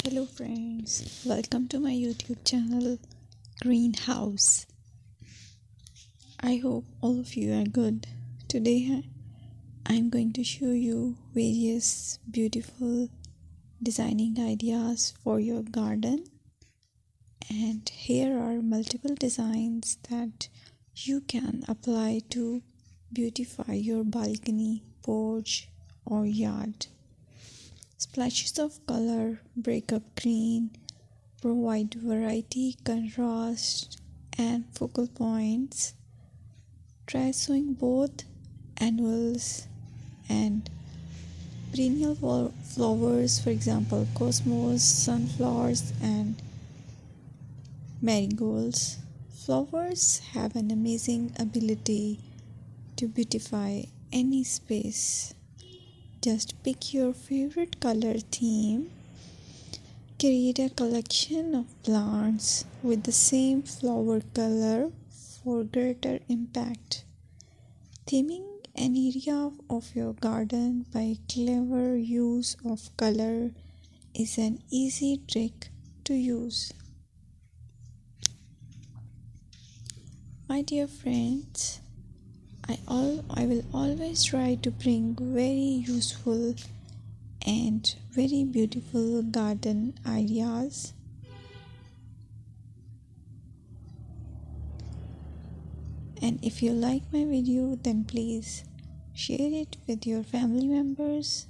Hello friends, welcome to my YouTube channel Greenhouse. I hope all of you are good. Today I'm going to show you various beautiful designing ideas for your garden, and here are multiple designs that you can apply to beautify your balcony, porch or yard. Splashes of color break up green, provide variety, contrast, and focal points. Try sowing both annuals and perennial flowers, for example, cosmos, sunflowers, and marigolds. Flowers have an amazing ability to beautify any space. Just pick your favorite color theme. Create a collection of plants with the same flower color for greater impact. Theming an area of your garden by clever use of color is an easy trick to use. My dear friends, I will always try to bring very useful and very beautiful garden ideas. And if you like my video, then please share it with your family members.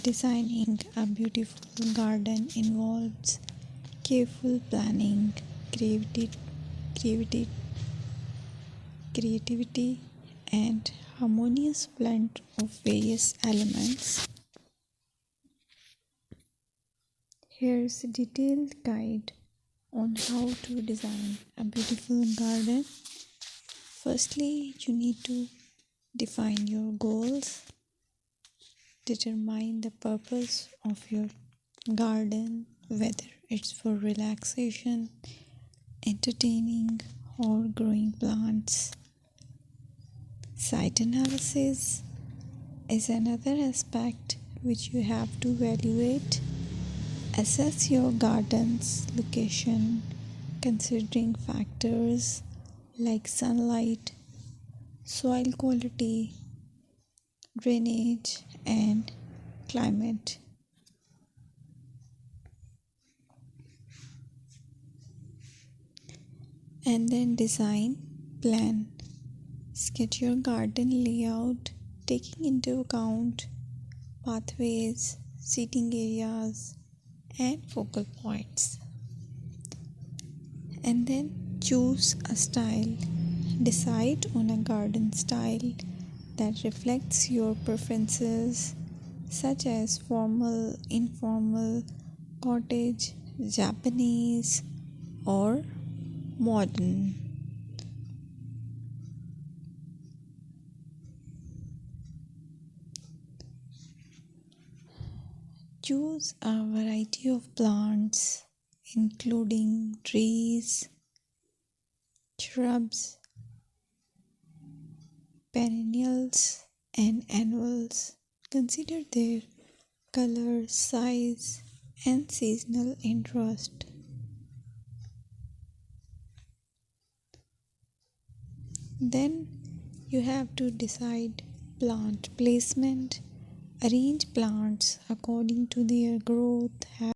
Designing a beautiful garden involves careful planning, creativity, and harmonious blend of various elements. Here's a detailed guide on how to design a beautiful garden. Firstly, you need to define your goals. Determine the purpose of your garden, whether it's for relaxation, entertaining, or growing plants. Site analysis is another aspect which you have to evaluate. Assess your garden's location, considering factors like sunlight, soil quality, drainage, and climate. And then design plan. Sketch your garden layout, taking into account pathways, seating areas, and focal points. And then choose a style. Decide on a garden style that reflects your preferences, such as formal, informal, cottage, Japanese, or modern. Choose a variety of plants, including trees, shrubs, perennials, and annuals. Consider their color, size, and seasonal interest. Then you have to decide plant placement. Arrange plants according to their growth